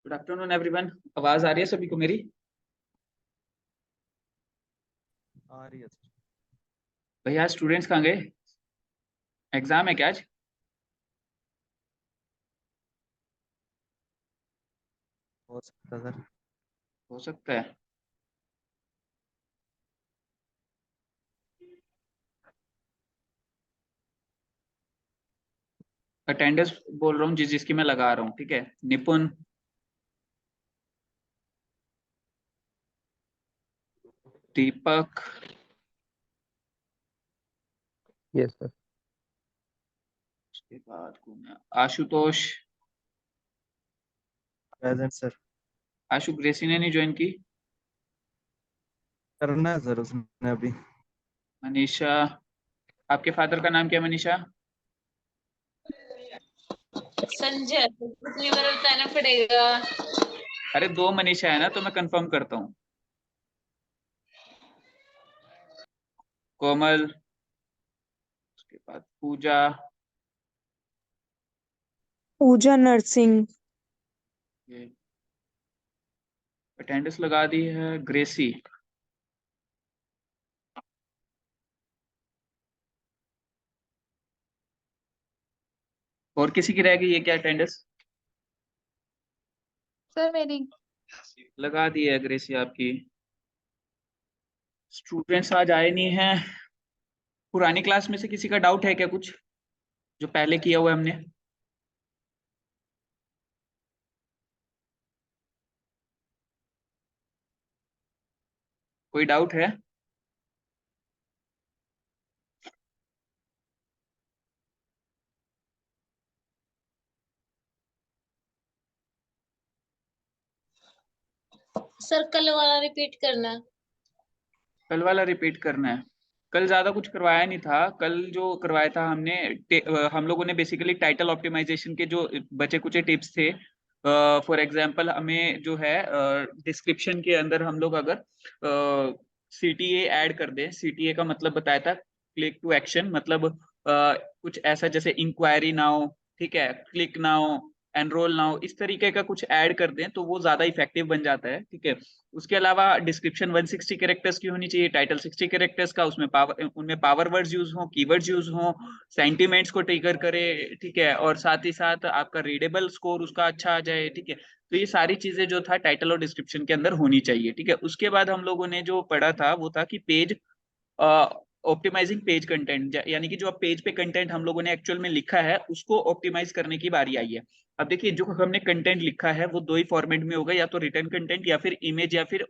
Good afternoon everyone. आवाज आ रही है सभी को मेरी? आ रही है सर। भैया स्टूडेंट्स कहाँ गए? एग्जाम है क्या आज? हो सकता है सर। हो सकता है। अटेंडेंस बोल रहा हूँ जिसकी मैं लगा रहा हूँ, ठीक है। निपुण, दीपक, यस सर। उसके बाद कौन है? Ashutosh. Present sir. Ashu, Gracy ने नहीं ज्वाइन की। करना है सर उसने अभी। मनीषा। आपके फादर का नाम क्या है मनीषा? संजय, कितनी बार बताना पड़ेगा? अरे दो मनीषा है ना, तो मैं कंफर्म करता हूँ। कोमल, उसके बाद पूजा। पूजा नर्सिंग। ये अटेंडेंस लगा दी है ग्रेसी। और किसी की रह गई है क्या अटेंडेंस? सर मेरी लगा दी है ग्रेसी आपकी। स्टूडेंट्स आज आए नहीं हैं। पुरानी क्लास में से किसी का डाउट है क्या कुछ, जो पहले किया हुआ है हमने? कोई डाउट है? सर्कल वाला रिपीट करना। कल वाला रिपीट करना है। कल ज्यादा कुछ करवाया नहीं था। कल जो करवाया था हमने, हम लोगों ने बेसिकली टाइटल ऑप्टिमाइजेशन के जो बचे कुचे टिप्स थे। फॉर एग्जांपल हमें जो है डिस्क्रिप्शन के अंदर हम लोग अगर सीटीए ऐड कर दें। सीटीए का मतलब बताया था क्लिक टू एक्शन, मतलब कुछ ऐसा जैसे इंक्वायरी नाउ, ठीक है, क्लिक नाउ, एनरोल नाउ, इस तरीके का कुछ ऐड कर दें तो वो ज्यादा इफेक्टिव बन जाता है, ठीक है। उसके अलावा डिस्क्रिप्शन 160 कैरेक्टर्स की होनी चाहिए, टाइटल 60 कैरेक्टर्स का, उसमें पावर, उनमें पावर वर्ड्स यूज हो, कीवर्ड्स यूज हो, सेंटीमेंट्स को ट्रिगर करे, ठीक है, और साथ ही साथ आपका रीडेबल स्कोर उसका अच्छा आ जाए, ठीक है। तो ये सारी चीजें जो था टाइटल और डिस्क्रिप्शन के अंदर होनी चाहिए, ठीक है। उसके बाद हम लोगों ने जो पढ़ा था वो था कि पेज ऑप्टिमाइजिंग पेज कंटेंट, यानी कि जो अब पेज पे कंटेंट हम लोगों ने एक्चुअल में लिखा है उसको ऑप्टिमाइज करने की बारी आई है। अब देखिए, जो हमने कंटेंट लिखा है वो दो ही फॉर्मेट में होगा, या तो रिटर्न कंटेंट या फिर इमेज या फिर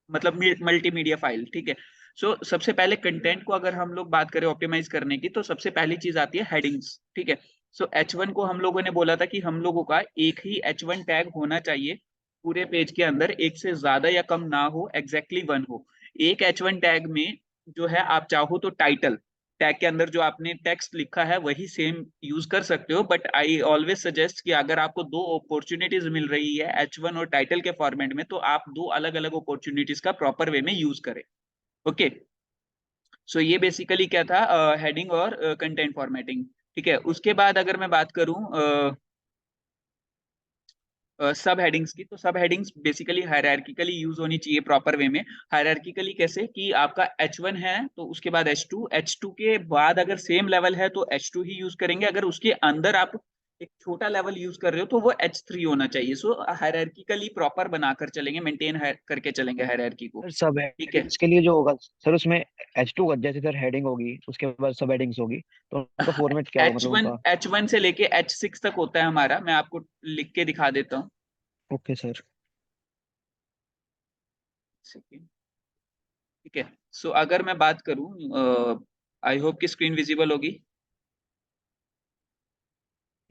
मतलब मल्टीमीडिया फाइल, ठीक है। सो सबसे पहले कंटेंट को अगर हम लोग बात करें ऑप्टिमाइज करने की, तो सबसे पहली चीज आती है हेडिंग्स, ठीक है। सो H1 को हम लोगों ने बोला था कि हम लोगों का एक ही H1 टैग होना चाहिए पूरे पेज के अंदर, एक से ज्यादा या कम ना हो, एग्जैक्टली वन हो। एक H1 टैग में जो है आप चाहो तो टाइटल टैग के अंदर जो आपने टेक्स्ट लिखा है वही सेम यूज कर सकते हो, बट आई ऑलवेज सजेस्ट कि अगर आपको दो अपॉर्चुनिटीज मिल रही है H1 और टाइटल के फॉर्मेट में, तो आप दो अलग अलग अपॉर्चुनिटीज का प्रॉपर वे में यूज करें। ओके। सो ये बेसिकली क्या था, हेडिंग और कंटेंट फॉर्मेटिंग, ठीक है। उसके बाद अगर मैं बात करूं सब हेडिंग्स की, तो सब हेडिंग्स बेसिकली हायरार्किकली यूज होनी चाहिए प्रॉपर वे में। हायरार्किकली कैसे कि आपका H1 है तो उसके बाद H2, H2 के बाद अगर सेम लेवल है तो H2 ही यूज करेंगे, अगर उसके अंदर आप एक छोटा लेवल यूज कर रहे हो तो वो H3 होना चाहिए। सो हायरार्किकली प्रॉपर बनाकर चलेंगे, मेंटेन करके चलेंगे हायरार्की को, सर सब ठीक है। हेडिंग्स के लिए जो होगा सर उसमें H2 का जैसे सर हेडिंग होगी उसके बाद सब हेडिंग्स होगी तो उनका फॉर्मेट क्या होगा मतलब H1 उनका। H1 से लेके H6 तक होता है हमारा, मैं आपको लिख के दिखा देता हूँ। Okay sir. ठीक है। सो अगर मैं बात करूं, आई होप की स्क्रीन विजिबल होगी,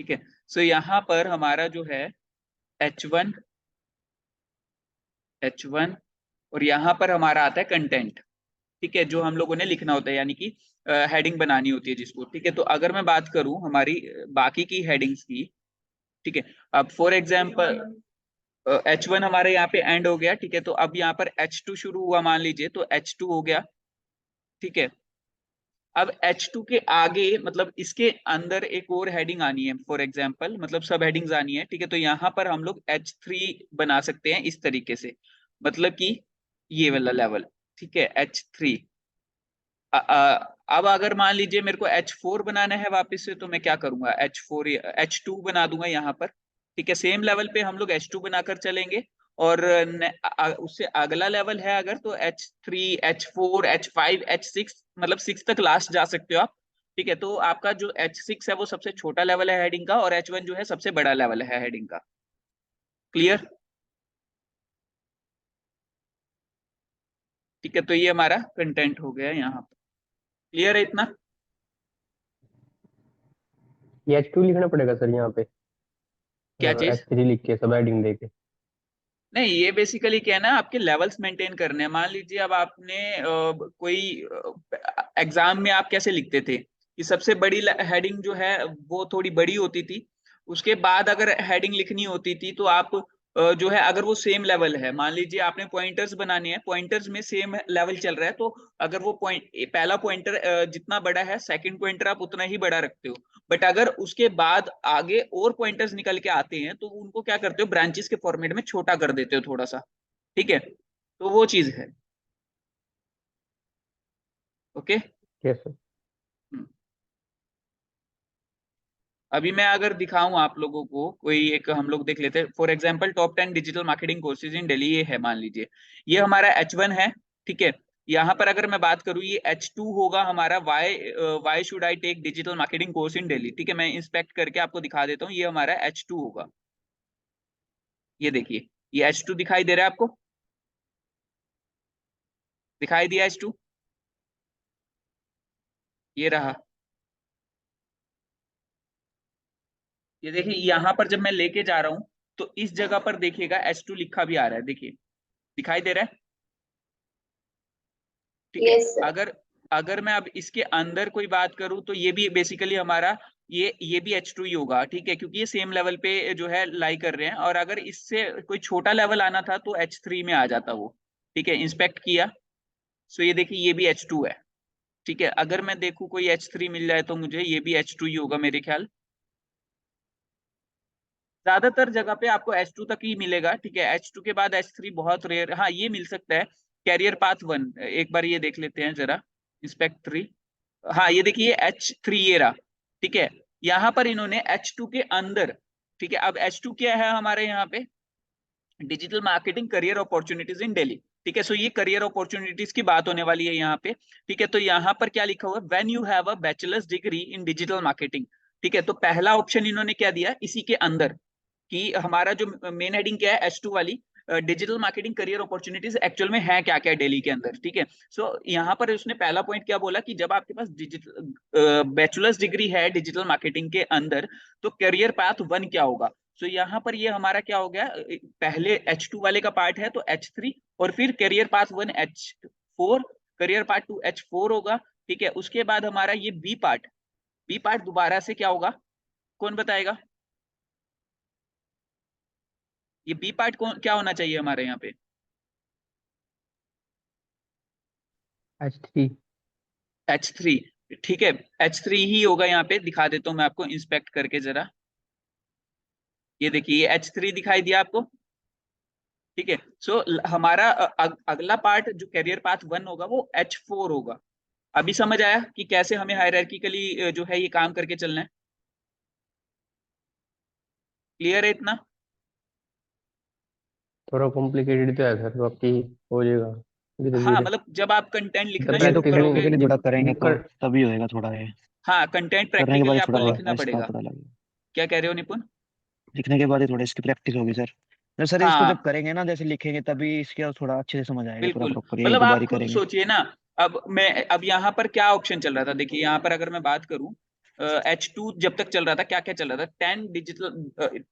ठीक है। सो यहाँ पर हमारा जो है H1, H1, और यहाँ पर हमारा आता है कंटेंट, ठीक है, जो हम लोगों ने लिखना होता है, यानी कि हेडिंग बनानी होती है जिसको, ठीक है। तो अगर मैं बात करूं हमारी बाकी की हेडिंग्स की, ठीक है। अब फॉर एग्जाम्पल H1 हमारे यहाँ पे एंड हो गया, ठीक है। तो अब यहाँ पर H2 शुरू हुआ मान लीजिए, तो H2 हो गया, ठीक है। अब H2 के आगे मतलब इसके अंदर एक और हेडिंग आनी है, फॉर एग्जांपल मतलब सब हेडिंग्स आनी है, ठीक है। तो यहाँ पर हम लोग H3 बना सकते हैं इस तरीके से, मतलब कि ये वाला लेवल, ठीक है, H3। अब अगर मान लीजिए मेरे को H4 बनाना है वापस से, तो मैं क्या करूंगा, H4 H2 बना दूंगा यहाँ पर, ठीक है। सेम लेवल पे हम लोग H2 बनाकर चलेंगे, और उससे अगला लेवल है अगर, तो H3 H4 H5 H6, मतलब 6 तक लास्ट जा सकते हो आप, ठीक है। तो आपका जो H6 है वो सबसे छोटा लेवल है हेडिंग का, और H1 जो है सबसे बड़ा लेवल है हेडिंग का। क्लियर? ठीक है, तो ये हमारा कंटेंट हो गया यहाँ पर। क्लियर है इतना? ये H2 लिखना पड़ेगा सर यहाँ पे, क्या चीज? H3 लिख के सब हेडिंग दे के? नहीं, ये बेसिकली क्या है ना, आपके लेवल्स मेंटेन करने हैं। मान लीजिए अब आपने कोई एग्जाम में आप कैसे लिखते थे कि सबसे बड़ी हेडिंग जो है वो थोड़ी बड़ी होती थी, उसके बाद अगर हेडिंग लिखनी होती थी तो आप जो है, अगर वो सेम लेवल है, मान लीजिए आपने पॉइंटर्स बनाने हैं, पॉइंटर्स में सेम लेवल चल रहा है, तो अगर वो पॉइंट पहला पॉइंटर जितना बड़ा है, सेकंड पॉइंटर आप उतना ही बड़ा रखते हो। बट अगर उसके बाद आगे और पॉइंटर्स निकल के आते हैं, तो उनको क्या करते हो, ब्रांचेस के फॉर्मेट में छोटा कर देते हो थोड़ा सा, ठीक है। तो वो चीज है। ओके। Yes sir. अभी मैं अगर दिखाऊं आप लोगों को कोई एक, हम लोग देख लेते हैं for example top 10 digital marketing courses in Delhi, ये है मान लीजिए, ये हमारा H1 है, ठीक है। यहाँ पर अगर मैं बात करूँ, ये H2 होगा हमारा, why should I tech digital marketing course in Delhi, ठीक है। मैं इंस्पेक्ट करके आपको दिखा देता हूँ, ये हमारा H2 होगा। ये देखिए, ये H2 दिखाई दे रहा है आपको? दिखाई दिया H2? ये रहा। ये देखिए, यहाँ पर जब मैं लेके जा रहा हूँ, तो इस जगह पर देखिएगा H2 लिखा भी आ रहा है, देखिए दिखाई दे रहा है, ठीक है। Yes sir. अगर अगर मैं अब इसके अंदर कोई बात करूं, तो ये भी बेसिकली हमारा, ये भी H2 ही होगा, ठीक है, क्योंकि ये सेम लेवल पे जो है लाई कर रहे हैं। और अगर इससे कोई छोटा लेवल आना था तो H3 में आ जाता वो, ठीक है। इंस्पेक्ट किया, सो ये देखिए, ये भी H2 है, ठीक है। अगर मैं देखूं कोई H3 मिल जाए तो मुझे, ये भी H2 ही होगा मेरे ख्याल, ज्यादातर जगह पे आपको H2 तक ही मिलेगा, ठीक है। H2 के बाद H3 बहुत रेयर, हाँ ये मिल सकता है। कैरियर पाथ 1, एक बार ये देख लेते हैं जरा, इंस्पेक्ट 3, हाँ ये देखिए H3 ये रहा, ठीक है। यहाँ पर इन्होंने H2 के अंदर, ठीक है, अब H2 क्या है हमारे यहाँ पे, digital marketing career opportunities in Delhi, ठीक है। सो ये करियर अपॉर्चुनिटीज की बात होने वाली है यहाँ पे, ठीक है। तो यहाँ पर क्या लिखा हुआ है, when you have a bachelors degree in digital marketing, ठीक है। तो पहला ऑप्शन इन्होंने क्या दिया इसी के अंदर, कि हमारा जो मेन हेडिंग क्या है H2 वाली, digital marketing career opportunities actual में है क्या क्या दिल्ली के अंदर, ठीक है। सो यहाँ पर उसने पहला पॉइंट क्या बोला कि जब आपके पास डिजिटल बैचलर्स डिग्री है डिजिटल मार्केटिंग के अंदर, तो करियर पाथ 1 क्या होगा। सो यहाँ पर ये हमारा क्या हो गया, पहले H2 वाले का पार्ट है तो H3, और फिर career path 1 H4, career part 2 H4 होगा, ठीक है। उसके बाद हमारा ये बी पार्ट दोबारा से क्या होगा, कौन बताएगा? ये बी पार्ट कौन क्या होना चाहिए हमारे यहाँ पे? H3। H3, ठीक है। H3 ही होगा, यहाँ पे दिखा देता हूँ मैं आपको इंस्पेक्ट करके जरा। ये देखिए, ये H3 दिखाई दिया आपको, ठीक है। सो हमारा अगला पार्ट जो करियर पाथ 1 होगा वो H4 होगा। अभी समझ आया कि कैसे हमें हायरार्किकली जो है ये काम करके चलना है? क्लियर है इतना? थोड़ा कॉम्प्लिकेटेड तो है सर, बाकी हो जाएगा धीरे हाँ, धीरे। मतलब जब आप कंटेंट लिखना ये तो शुरू प्रैक्टिस करोगे, प्रैक्टिकली थोड़ा करेंगे तो कर। तभी होएगा थोड़ा ये। हाँ कंटेंट करने के बाद प्रैक्टिकली ही आपको थोड़ा लिखना इसका पड़ेगा। पता लगेगा। क्या कह रहे हो निपुण? लिखने के बाद ही थोड़ा इसकी प्रैक्टिस होगी सर। सर इसको जब हाँ करेंगे ना, जैसे लिखेंगे तभी इसके थोड़ा अच्छे से समझ आएगा, पूरा बिल्कुल, प्रॉपर एक मतलब दो बार आप ही खुद करेंगे। सोचिए ना। अब यहाँ पर क्या ऑप्शन चल रहा था, देखिए यहाँ पर अगर मैं बात करूं, H2 जब तक चल रहा था, क्या क्या चल रहा था,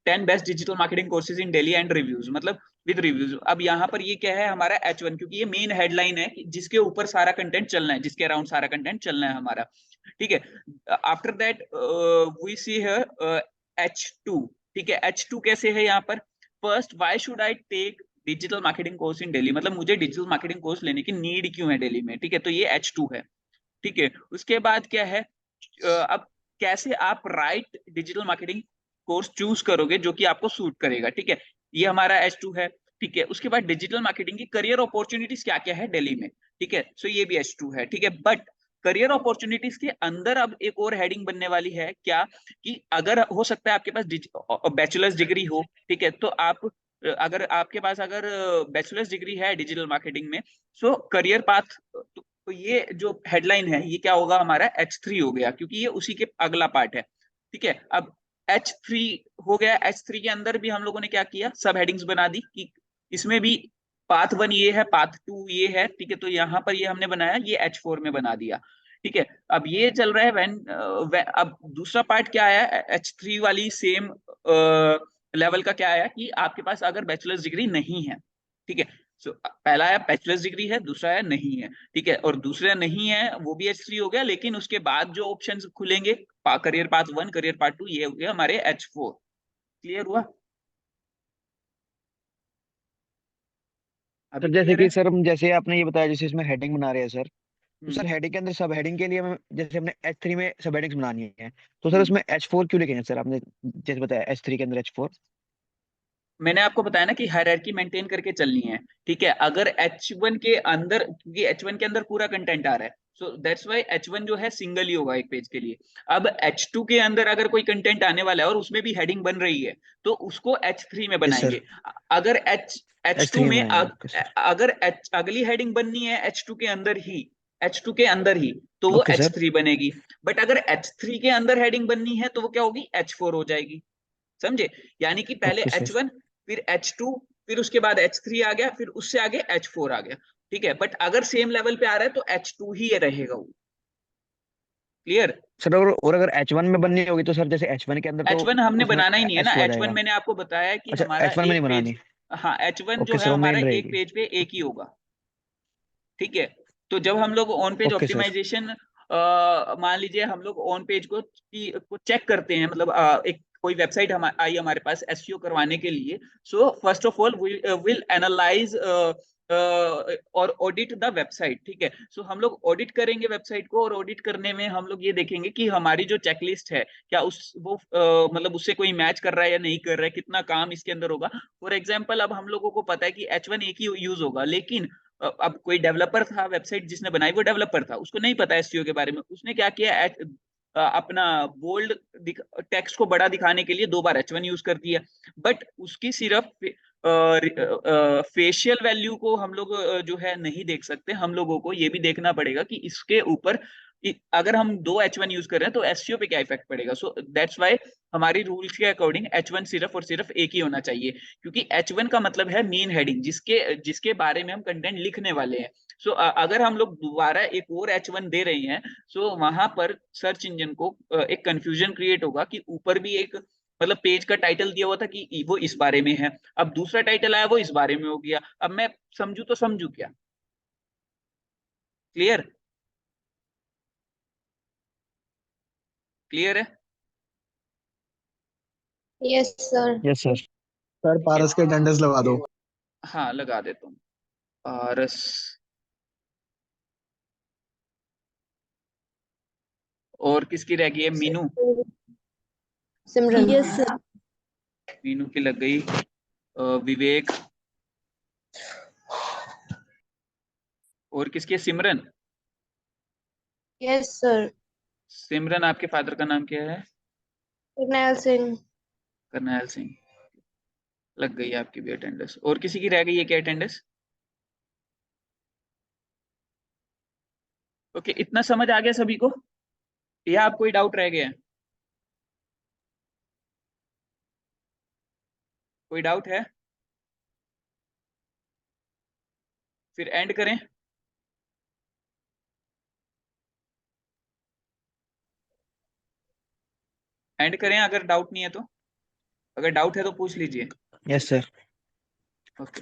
10 best digital marketing courses in Delhi and reviews, मतलब विद रिव्यूज। अब यहाँ पर ये क्या है हमारा H1, क्योंकि ये मेन हेडलाइन है जिसके ऊपर सारा कंटेंट चलना है, जिसके अराउंड सारा कंटेंट चलना है हमारा, ठीक है। आफ्टर दैट वी सी है H2, ठीक है। H2 कैसे है यहाँ पर, first why should I tech digital marketing course in Delhi, मतलब मुझे डिजिटल मार्केटिंग कोर्स लेने की नीड क्यों है दिल्ली में, ठीक है। तो ये H2 है, ठीक है। उसके बाद क्या है, अब कैसे आप right digital marketing course choose करोगे जो कि आपको सूट करेगा, ठीक है। ये हमारा H2 है, ठीक है। उसके बाद डिजिटल मार्केटिंग की करियर अपॉर्चुनिटीज क्या क्या है दिल्ली में, ठीक है। सो ये भी H2 है, ठीक है। बट करियर अपॉर्चुनिटीज के अंदर अब एक और हेडिंग बनने वाली है क्या, कि अगर हो सकता है आपके पास बैचलर्स डिग्री हो, ठीक है, तो आप अगर आपके पास अगर बैचलर्स डिग्री है डिजिटल मार्केटिंग में, सो करियर पाथ, तो ये जो हेडलाइन है ये क्या होगा, हमारा H3 हो गया, क्योंकि ये उसी के अगला पार्ट है, ठीक है। अब H3 हो गया। H3 के अंदर भी हम लोगों ने क्या किया, सब हेडिंग्स बना दी कि इसमें भी पाथ 1 ये है, पाथ 2 ये है, ठीक है। तो यहाँ पर ये हमने बनाया, ये H4 में बना दिया, ठीक है। अब ये चल रहा है अब दूसरा पार्ट क्या आया H3 वाली सेम लेवल का, क्या आया कि आपके पास अगर बैचलर्स डिग्री नहीं है, ठीक है। सो पहला है बैचलर्स डिग्री है, दूसरा है नहीं है, ठीक है। और दूसरा नहीं है वो भी H3 हो गया, लेकिन उसके बाद जो ऑप्शंस खुलेंगे, करियर पाथ 1, करियर पाथ 2, ये हो गया हमारे H4। क्लियर हुआ? सर अभी जैसे क्लियर है? कि सर हम जैसे आपने ये बताया, जैसे इसमें हेडिंग बना रहे हैं सर, तो हम्म सर हेडिंग के अंदर सब हेडिंग के लिए जैसे हमने H3 में सब हेडिंग्स बनानी है, तो सर हम्म। उसमें H4 क्यों लिखे हैं सर आपने, जैसे बताया H3 के अंदर H4? मैंने आपको बताया ना कि हायरार्की मेंटेन करके चलनी है, ठीक है। अगर H1 के अंदर, क्योंकि H1 के अंदर पूरा कंटेंट आ रहा है, सो दैट्स वाई H1 जो है सिंगल ही होगा एक पेज के लिए। अब H2 के अंदर अगर कोई कंटेंट आने वाला है और उसमें भी हेडिंग बन रही है, तो उसको H3 में यस सर, बनाएंगे। अगर H2 H3 में में बनाएंगे, ओके सर। अगर अगली हेडिंग बननी है H2 के अंदर ही, H2 के अंदर ही, तो वो ओके सर। H3 बनेगी। बट अगर H3 के अंदर हेडिंग बननी है तो वो क्या होगी, H4 हो जाएगी। समझे? यानी कि पहले ओके सर। H1, फिर H2, फिर उसके बाद H3 आ गया, फिर उससे आगे H4 आ गया, ठीक है। बट अगर सेम लेवल पे आ रहा है तो H2 ही रहेगा वो। क्लियर? सर और अगर H1 में बननी होगी तो सर जैसे H1 के अंदर तो H1 हमने उसमें बनाना ही नहीं है ना। H2 आ H1 जाएगा। मैंने आपको बताया है कि अच्छा, हमारा H1 में नहीं एक पेज, बनानी। हाँ H1 जो ओके है सर, वो हमारा मेन एक रहेगी। पेज पे एक ही होगा, ठीक है। तो जब हम लोग on page okay sir. Optimization, मान लीजिए हम लोग ऑन पेज को चेक करते हैं, मतलब एक कोई वेबसाइट आई हमारे पास एसईओ करवाने के लिए। So first of all will analyse और ऑडिट द वेबसाइट, ठीक है। सो हम लोग ऑडिट करेंगे वेबसाइट को, और ऑडिट करने में हम लोग ये देखेंगे कि हमारी जो चेकलिस्ट है क्या वो मतलब उससे कोई मैच कर रहा है या नहीं कर रहा है, कितना काम इसके अंदर होगा। फॉर एग्जाम्पल, अब हम लोगों को पता है कि H1 एक ही यूज होगा, लेकिन अब कोई डेवलपर था, वेबसाइट जिसने बनाई वो डेवलपर था, उसको नहीं पता एसईओ के बारे में। उसने क्या किया, अपना बोल्ड टेक्स्ट को बड़ा दिखाने के लिए 2 बार H1 यूज कर दिया। बट उसकी सिर्फ फेशियल वैल्यू को हम लोग जो है नहीं देख सकते। हम लोगों को ये भी देखना पड़ेगा कि इसके ऊपर अगर हम 2 H1 यूज कर रहे हैं तो एसईओ पे क्या इफेक्ट पड़ेगा। सो दैट्स वाई हमारी रूल्स के अकॉर्डिंग H1 सिर्फ और सिर्फ एक ही होना चाहिए, क्योंकि H1 का मतलब है मेन हेडिंग, जिसके जिसके बारे में हम कंटेंट लिखने वाले हैं। सो अगर हम लोग दोबारा एक और H1 दे रहे हैं, सो वहां पर सर्च इंजन को एक कंफ्यूजन क्रिएट होगा कि ऊपर भी एक, मतलब पेज का टाइटल दिया हुआ था कि वो इस बारे में है, अब दूसरा टाइटल आया वो इस बारे में हो गया। अब मैं समझू तो समझू क्या? क्लियर? क्लियर है? Yes, sir. Yes sir. Sir ठीक है। पारस के अटेंडेंस लगा दो। हाँ लगा देता हूँ। पारस। और किसकी रह गई है? Meenu. Simran. Yes sir. Meenu की लग गई। विवेक। और किसकी है? सिमरन। Yes, sir. सिमरन, आपके फादर का नाम क्या है? Karnail Singh. करनैल सिंह। लग गई आपकी भी अटेंडेंस। और किसी की रह गई है क्या अटेंडेंस? ओके, इतना समझ आ गया सभी को, या आप कोई डाउट रह गया है? कोई डाउट है? फिर एंड करें? एंड करें अगर डाउट नहीं है तो? अगर डाउट है तो पूछ लीजिए। Yes sir. ओके।